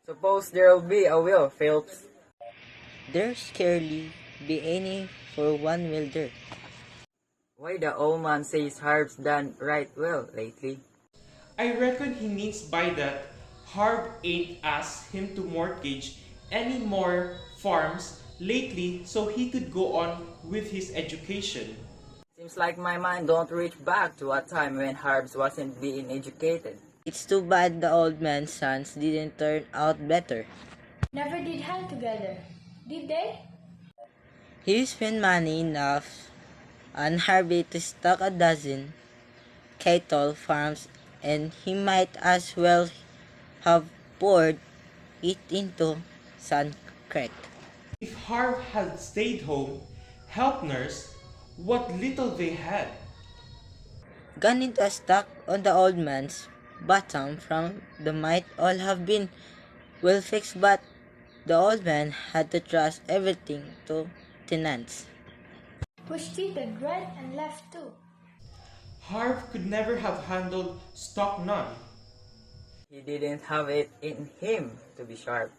Suppose there'll be a will, Phelps. There scarcely be any for one will there. Why the old man says Harv's done right well lately? I reckon he means by that Harv ain't asked him to mortgage any more farms lately so he could go on with his education. Seems like my mind don't reach back to a time when Harv's wasn't being educated. It's too bad the old man's sons didn't turn out better. Never did hang together, did they? He spent money enough on Harvey to stock a dozen cattle farms, and he might as well have poured it into Sun Creek. If Harv had stayed home, helped nurse what little they had. Gone into a stock on the old man's bottom from the might all have been well fixed, but the old man had to trust everything to tenants. Was cheated right and left too. Harv could never have handled stock none. He didn't have it in him to be sharp.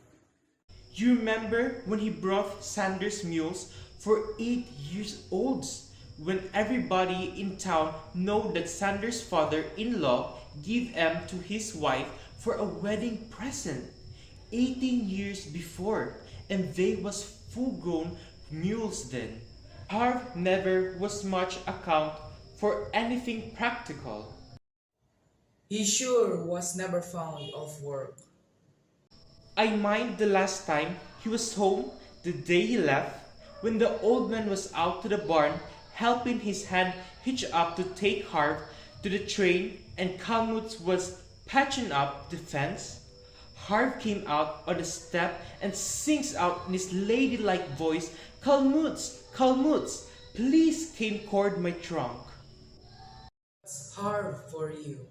You remember when he brought Sanders mules for 8 years olds? When everybody in town know that Sanders' father-in-law gave them to his wife for a wedding present 18 years before, and they was full-grown mules then. Harv never was much account for anything practical. He sure was never fond of work. I mind the last time he was home, the day he left, when the old man was out to the barn helping his hand hitch up to take Harv to the train, and Kalmuth was patching up the fence. Harv came out on the step and sings out in his ladylike voice, "Kalmuth, Kalmuth, please cane cord my trunk." It's hard for you.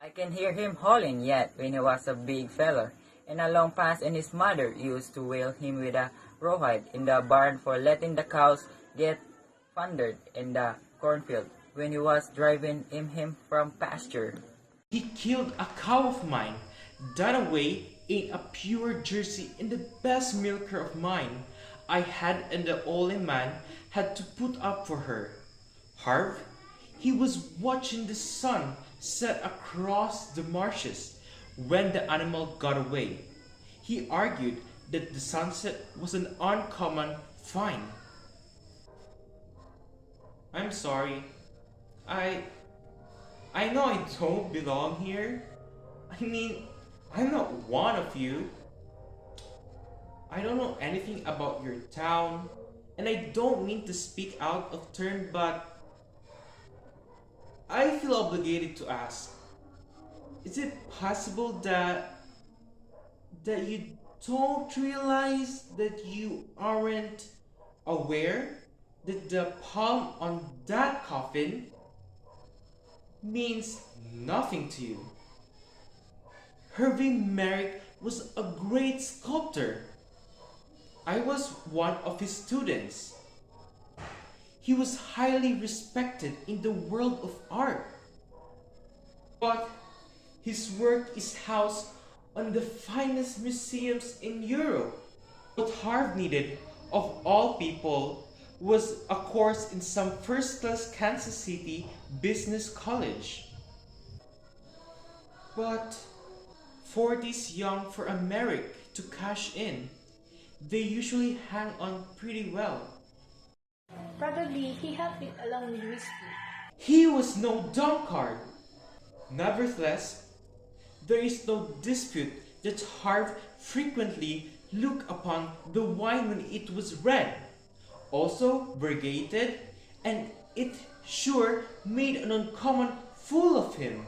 I can hear him hauling yet when he was a big fella, and a long past and his mother used to whale him with a rawhide in the barn for letting the cows get thundered in the cornfield when he was driving him from pasture. He killed a cow of mine. That away ain't a pure Jersey and the best milker of mine I had, and the old man had to put up for her. Harv, he was watching the sun set across the marshes when the animal got away. He argued that the sunset was an uncommon fine. I'm sorry. I know I don't belong here. I mean, I'm not one of you. I don't know anything about your town, and I don't mean to speak out of turn, but I feel obligated to ask. Is it possible that you don't realize that you aren't aware that the palm on that coffin means nothing to you? Hervey Merrick was a great sculptor. I was one of his students. He was highly respected in the world of art. But his work is housed on the finest museums in Europe. What Harv needed, of all people, was a course in some first-class Kansas City business college. But for this young for a Merrick to cash in, they usually hang on pretty well. Probably he helped it along with whiskey. He was no drunkard. Nevertheless, there is no dispute that Harv frequently looked upon the wine when it was red, also variegated, and it sure made an uncommon fool of him.